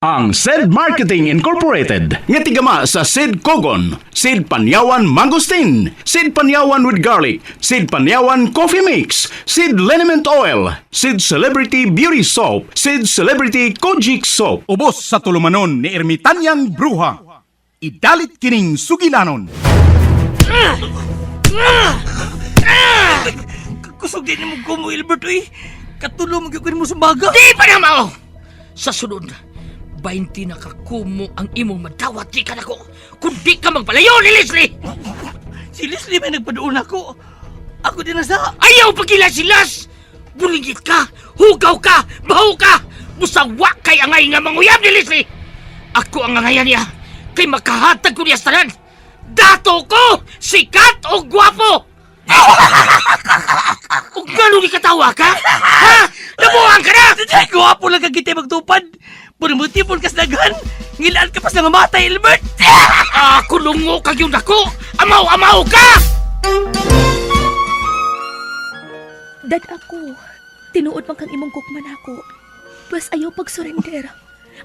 Ang SED Marketing Incorporated nga tigama sa SED Kogon, SED Panyawan Mangosteen, SED Panyawan with Garlic, SED Panyawan Coffee Mix, SED Liniment Oil, SED Celebrity Beauty Soap, SED Celebrity Kojic Soap. Ubos sa tulumanon ni Ermitanyang Bruha. Idalit kining sugilanon. Kusog din mo ko mo, Albert, uy. Katulong mo sa baga. Di pa na mao! Sa sunod, 20 na kakumo ang imong madawat di ka na ko. Kung di ka magpalayo ni Leslie! Si Leslie may nagpadoon ako. Ako din nasa... Ayaw pagilasilas! Bulingit ka, hugaw ka, baho ka! Musawa kay angay nga manguyab ni Leslie! Ako ang angayan niya, kay makahatag ko niya sa tanan. Dato ko, sikat o gwapo! Kung gano'n di katawa ka? Ha? Nabuhan ka na! Ay, guwapo lang kang kita magtupad. Puro mo tipon ka sa daghan. Ngilaan ka pa sa mamatay, Albert. Kulungo kag yung dako! Amaw-amaw ka! Dad ako, tinuod man kang imong kukman ako. Plus ayaw pag-surrender.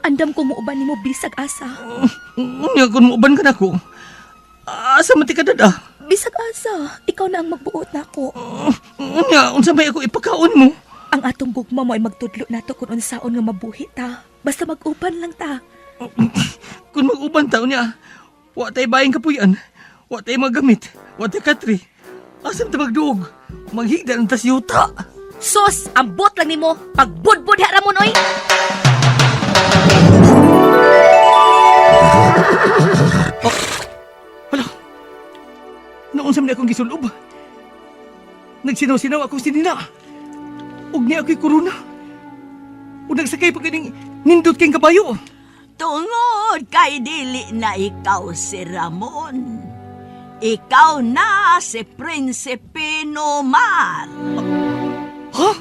Andam ko muuban ni mo bisag asa. Unya, kung muuban ka na ko. Asa mati ka, dada? Bisag asa, ikaw na ang magbuot na ako. Unya, unsa may ako ipakaon mo? Ang atong gugma mo ay magtudlo nato kung unsaon nga mabuhi ta. Basta mag-uban lang ta. Kung mag-uban taon niya, wa tayo bayang kapuyan, wa tayo magamit, wa tayo katri. Asam ta magduog, maghigda ng tasyuta. Sos, ambot lang nimo pagbudbud ha Ramon oy. Hala, naunsa man akong gisulob. Nagsinaw-sinaw akong sinina. Ug niya ako'y korona. Ug nagsakay pa kaning nindot kayong kabayo. Tungod kay dili na ikaw si Ramon. Ikaw na si Prinsipe Nomar. Ha?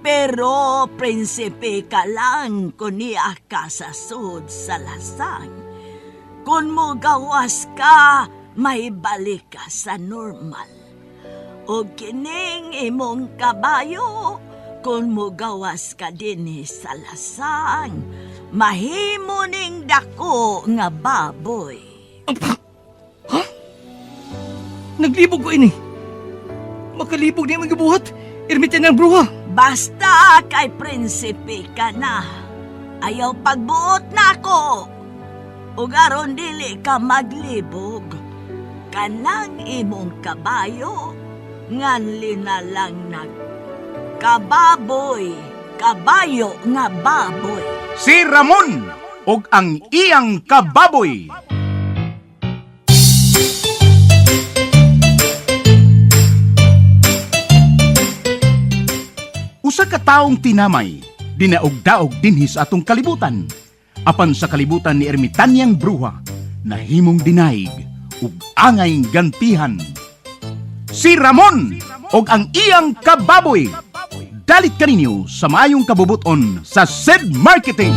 Pero prinsipe ka lang kung niya ka sa sud sa lasang. Kung mo gawas ka, may balik ka sa normal. O kining imong kabayo, kung mo gawas ka din sa lasang, mahimo ning dako nga baboy. Ha? Naglibog ko ini. Makalibog niya magabuhat. Ermitan ng bruha. Basta kay prinsipe ka na. Ayaw pagbuot na ako. Ug aron dili ka maglibog. Kanang imong kabayo, nganli na lang kababoy, kabayo nga baboy. Si Ramon og ang iyang kababoy. Usa ka taong tinamay, dinaog-daog dinhi sa atong kalibutan. Apan sa kalibutan ni Ermitanyang Bruha, nahimong dinaig ug angay gantihan. Si Ramon og ang iyang kababoy. Dalit kaninyo sa maayong kabubuton sa SED Marketing.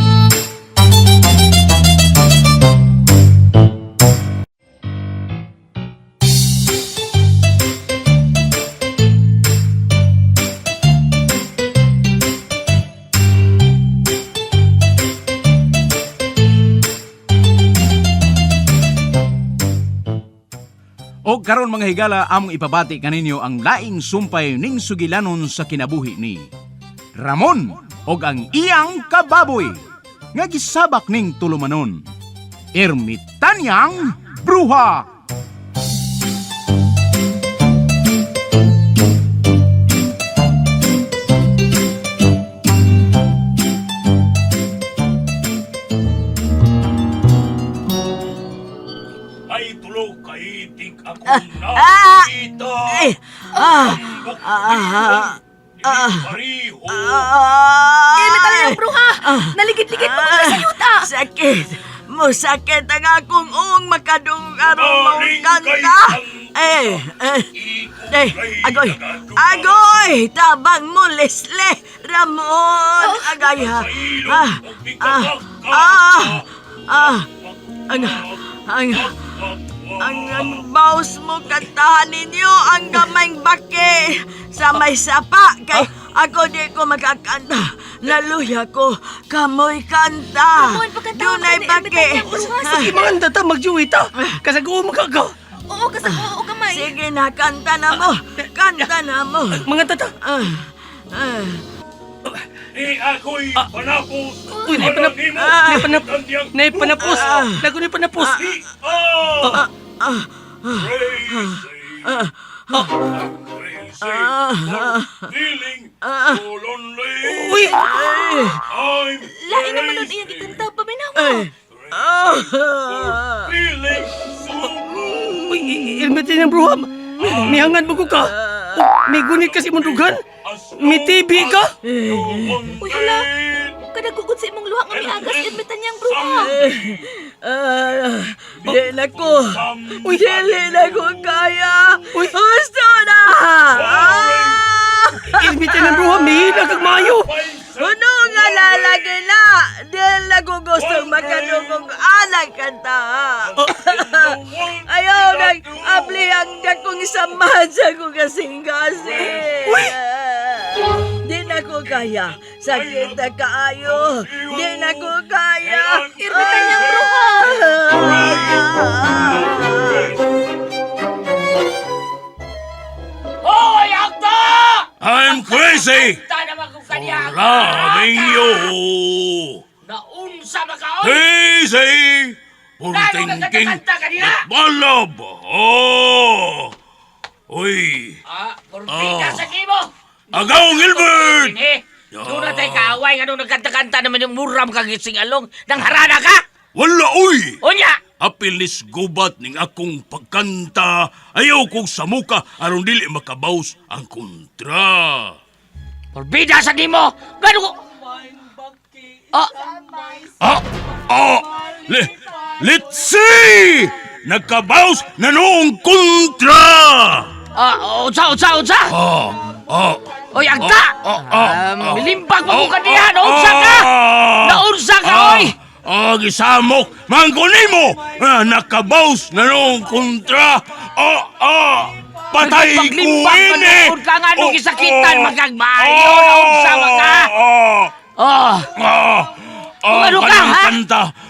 O karon mga higala, among ipabati kaninyo ang laing sumpay ning sugilanon sa kinabuhi ni Ramon og ang iyang kababoy nga gisabak ning tulumanon, Ermitanyang Bruha. Ermitanyang Bruha, naligid-ligid mo ko sa yuta. Sakit. Musakit ang akong makadung arong mong kanta. Agoy. Agoy! Tabang mo, Leslie. Ramon. Agay ha. Ang baos mo kantahan ninyo ang gamayng bake sa may sapa kay Ako di ko magkakanta. Naluya ko. Kamoy kanta. Ramon, pagkanta ko Dunay ni baki. Ermitañang bruha. Sige, mga tata, magjuwi ta. Kasaguo magkaka. Oo, kasama, oo kamay. Sige na, kanta na mo. Kanta na mo. Mga tata. ako'y panapos. Uy, naipanapos. Lago naipanapos. Feeling so lonely. Uy, I'm Lain naman nun iyang ikanta, paminawa. feeling so blue. uy, ilmitin ng bruha. May hangad mo ko ka. May gunit kasi mong dugan. May TV ka. Uy, hala. Kadagugod sa imong luha nga may agas, Ermitañang bruha. Di na ko. Dili na ko kaya. Uy. Gusto na. Ilmitin ng bruha, may hila kag mayo. Ano nga lalaki na? Dili na ko gusto makadugong anak kanta. Ayaw nag-abli ang dakong samahan sa ko kasing-kasing. Di na ko kaya. Sakit na kaayo. Di na ko kaya. Ermitañang bruha. Hoy, akta! I'm crazy! Ta naman kung kanya. Loving you! Naunsa ba ka, oy? Crazy! For Lalo thinking nagkakanta kanina. that my love! Oh! Uy! Kurbida sa kimo. Agaw, Gilbert! Doon na tayo kaaway nga nung nagkanta-kanta naman yung muram kang gising along. Nang harana ka? Wala, uy! Unya! Apilis gubat ning akong pagkanta. Ayaw kong samuka aron dili makabaws ang kontra. Kurbida sa kimo. Gano ko? Let's see! Nagkabaws na noong kontra! Unsa? Oy, agta! Milimpag mo ko kaniya. Naunsa ka! Naunsa ka, oy! Gisamok! Mangkunin mo! Nakabaws na noong kontra! Patay ko Paglimpag ka ini! noon ka nga nung isakitan. Magagmayo. Naunsa ba ka? Ano ka, ha?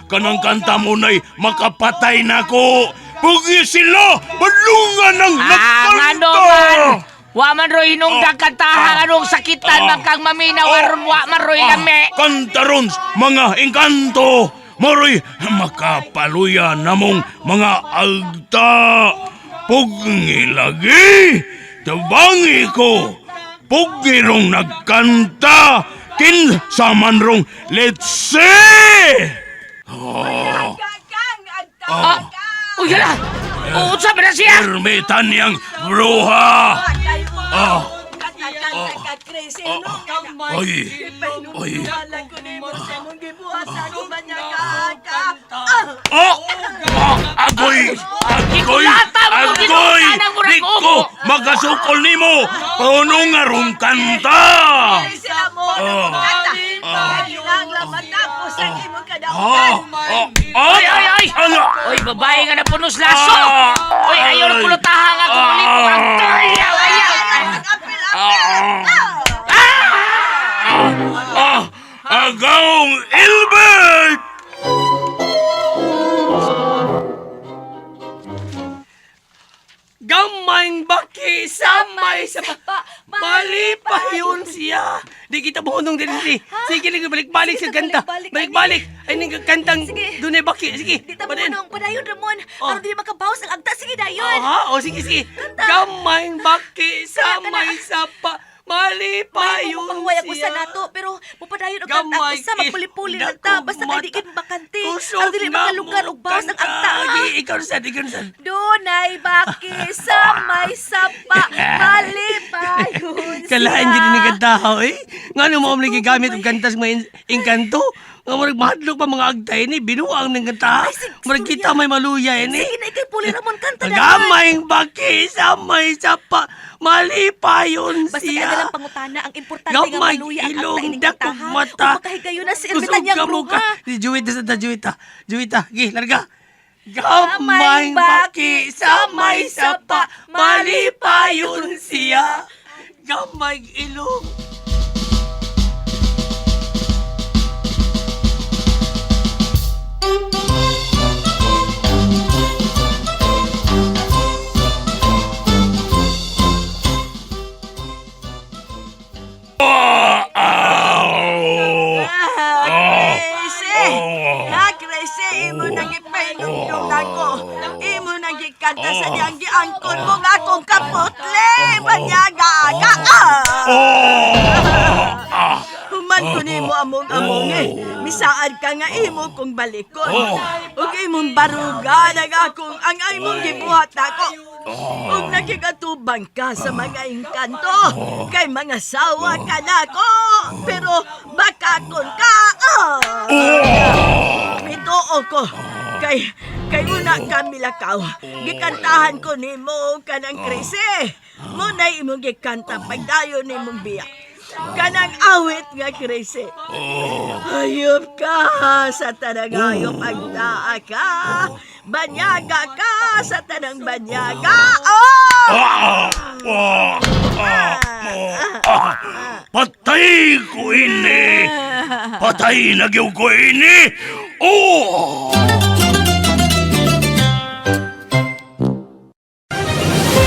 Kanang kanta mo na'y makapatay na ko! Pugi sila! Badlungan ng Ang ano man! Wa man ro hinungdag kantahan anong sakitan magkang maminaw aron wa man ro lami. Kantarons, mga engkanto! Moroy, makapaluya namong mga agta! Pugi lagi! Tabangi ko! Pugi rong nagkanta! Kinsa man rong let's see! Uy, hala! Unsa ba na siya? Ermitan niyang bruha! Oy! Agoy! Di ko magasukol nimo! Paano nga rong kanta? Ay! Uy, babae nga na punos laso! Uy, ayaw na kulutahan nga kung ulit ko ang ayaw! Agaw Ilbert! Gamayng baki, samay sa mali pa yun siya. Di kita buhunong din si. Sige lang, balik-balik sa kanta. Balik-balik. Ay, nang kantang dunay baki. Sige, Di ta padayon. mo padayon, Ramon. Aron di makabawas ang agta. Sige, dayon. Sige. Gamayng baki, samay sa mali pa May yun mapahuway ako sa siya. nato, pero mupadayon og Gamay, kanta sa magpuli-puli ng ta, basta kay di kin bakante. Kusog Ang dili na makalugar mo og bawas ang kanta. agta. Ikaw saan. Dunay baki sa may sapa, mali pa yun siya. Kalain dyan ni kantahaw eh. Nga nung mo omli gigamit og kanta sa mga engkanto. Nga marag mahadlok pa mga agtay ni binuang ng kanta. Marag kita may maluya eh ni. Sige na ikay puli, Ramon, kanta na. Gamayng baki sa may sapa, mali pa yun Basta siya. kaya lang pangutana, ang importante nga Gamay maluya ang ilong akta ining dakog kantahan. mata. Kung makahigayon na si Kusog Ermitañang ka mo bruha. ka. Si Juwita. Gi, larga. Gamayng baki sa may sapa, mali pa yun siya. Gamay ilong Na, Crazy, imo nang ipainumdum ako. Imo nang ikanta sa niyang giangkon mo nga akong kaputle. Banyaga ka. Human ko nimo among-among Misaad ka nga imo kong balikon. Ug imong baruga nag akong ang imong gibuhat nako. Ug nakigatubang ka sa mga engkanto. Kay mga sawa ka nako. Pero bakakon ka. Bituo ko. Kay una ka milakaw. Gikantahan ko nimo kanang Crazy. Munay imong gikanta pagdayon nimong biyak. Kanang awit nga Crazy. Hayop ka sa tanang hayop agdaa ka. Banyaga ka sa tanang banyaga. Patay ko ini! Patay na gyud ko ini!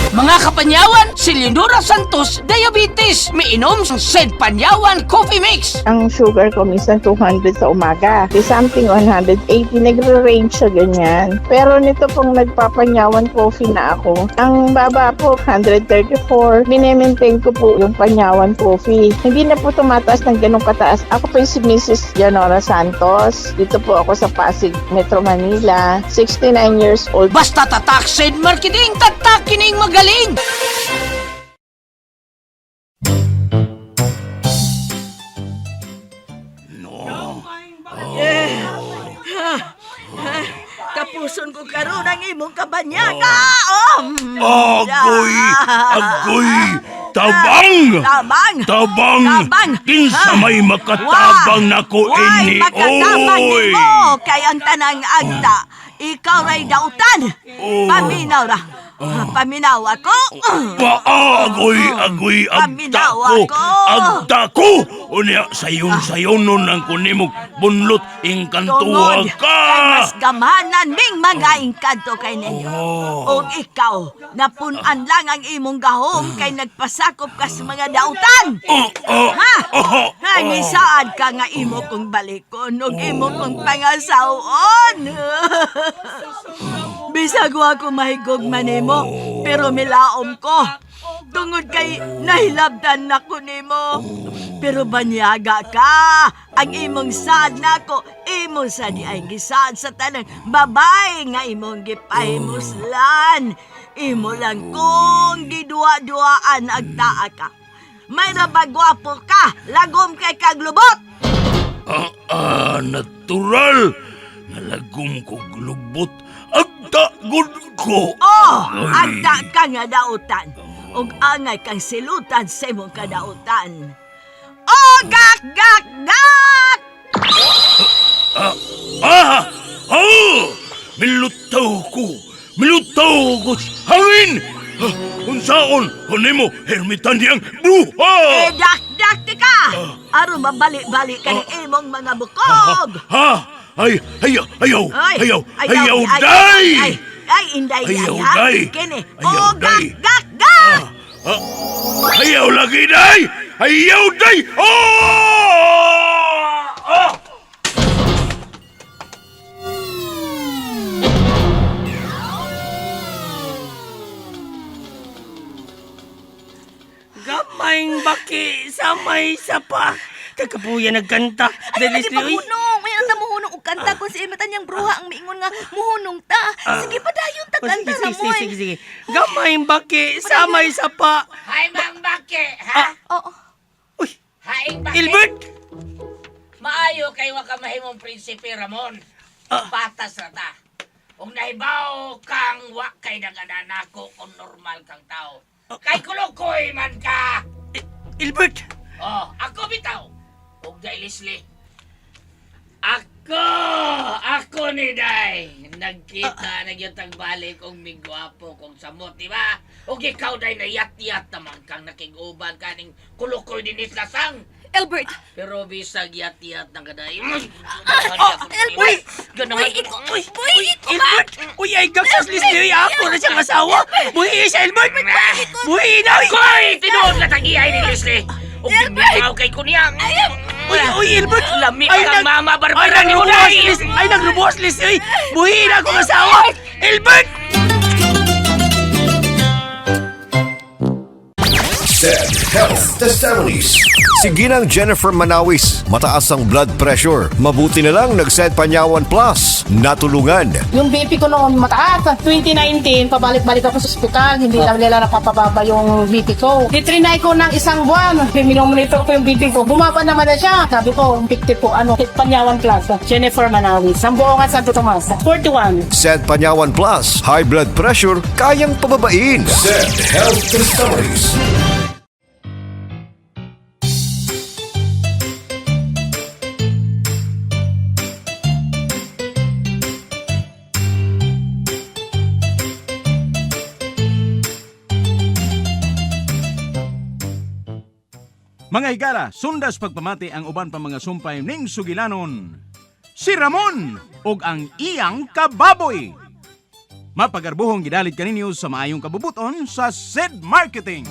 Mga kapanyawan, si Leonora Santos, diabetes. Miinom ng Sid Panyawan Coffee Mix. Ang sugar ko minsan 200 sa umaga. Di something 180. Nagre-range siya ganyan. Pero nito pong nagpapanyawan coffee na ako. Ang baba po, 134. Minemaintain ko po yung panyawan coffee. Hindi na po tumataas ng ganong kataas. Ako po yung si Mrs. Leonora Santos. Dito po ako sa Pasig, Metro Manila. 69 years old. Basta tatak Sid Marketing, tatak kining magaling. Kapuson ko karon ang imong kabanyaga. Agoy! Tabang! Tabang! Kinsa may makatabang nako ini? Makatabang Oy! nimo kay ang tanang agta. Ikaw ray dautan. Paminaw ra. Paminaw ako. Agoy Paminaw agta ko. Unya sayon nun ang kunimog bunlot ingkantuwa Tungod ka. kay mas gamanan ming mga engkanto kay ninyo. O ikaw, napunan lang ang imong gahom kay nagpasakop ka sa mga dautan. Ha? Ay, misaad ka nga imo kong balikon o imo kong pangasawon. Bisag wa ko mahigog manimo, pero milaom ko. Tungod kay nahilabdan na ko nimo. Pero banyaga ka, ang imong sad nako, imo sa di ay gisad sa tanang babay nga imong gipahimuslan. Imo lang kung gidua-duaan agtaa ka. May nabagwapo ka, lagom kay kaglubot. Natural. Nalagom ko glubot. Agta gud ko. Agta ka nga dautan. Ug angay kang silutan sa imong kadautan. Gak! Milutaw ko sa hangin! Unsaon, mo, hermitan niyang buha! Dak ka! Aron mabalik-balik ka ng imong mga bukog! Ayaw, day! Ay, inday, Ayaw, ha? day! Kini, Ayaw, day! Gak! Ayaw lagi, day! Ayaw, day! Gamayng baki sa may sapa. Kakapuya nagkanta. Ay, Dali lagi mahunong. May nang muhunong og kanta kung si imatan niyang bruha ang miingon nga muhunong ta. Sige pa dayon ta kanta na mo. Sige. Gamayng baki sa may sapa. Hay, Mang Baki, ha? Oo. Uy, Haing Baki! Ilbert! Maayo kay wa ka mahimong prinsipe Ramon. Patas na ta. Kung nahibaw kang wa kay nagananako kung normal kang tao. Kay kulukoy man ka! Ilbert! Ako bitaw. Huwag day Leslie. Ako ni Day. Nagkita na yung tagbalik kong migwapo kong samot, di ba? Huwag ikaw Day na yat-yat naman kang nakiguban kaning kulukoy din islasang. Albert! Pero bisag yat-yat ng kaday. Albert! Ganahan ko. Ilbert! Uy, ay gagsas Leslie. Ako na siyang asawa. Buhi siya, Ilbert! Buhi na! Koy! Tinuod na tag-iay ni Leslie. Huwag ikaw kay kunyang. Uy, Albert! Lami ka ng mama, Barbara ni Unay! Nagruboslis! Uy! Buhi na akong asawa! Albert! Said Health Testimonies. Si Ginang Jennifer Manawis, mataas ang blood pressure. Mabuti na lang nag-Said Panyawan Plus. Natulungan. Yung BP ko noon mataas. 2019, pabalik-balik ako sa ospital. Hindi lang nila napapababa yung BP ko. Itrinay ko ng isang buwan. Minomonitor ko yung BP ko. Bumaba naman na siya. Sabi ko, 50 po, Said Panyawan Plus. Jennifer Manawis. Sambuongan Santo Tomas. 41. Said Panyawan Plus. High blood pressure, kayang pababain. Said Health Testimonies. Mga higala, sundas pagpamati ang uban pa mga sumpay ning sugilanon. Si Ramon ug ang iyang kababoy. Mapagarbuhong gidalit kaninyo sa maayong kabubuton sa Said Marketing.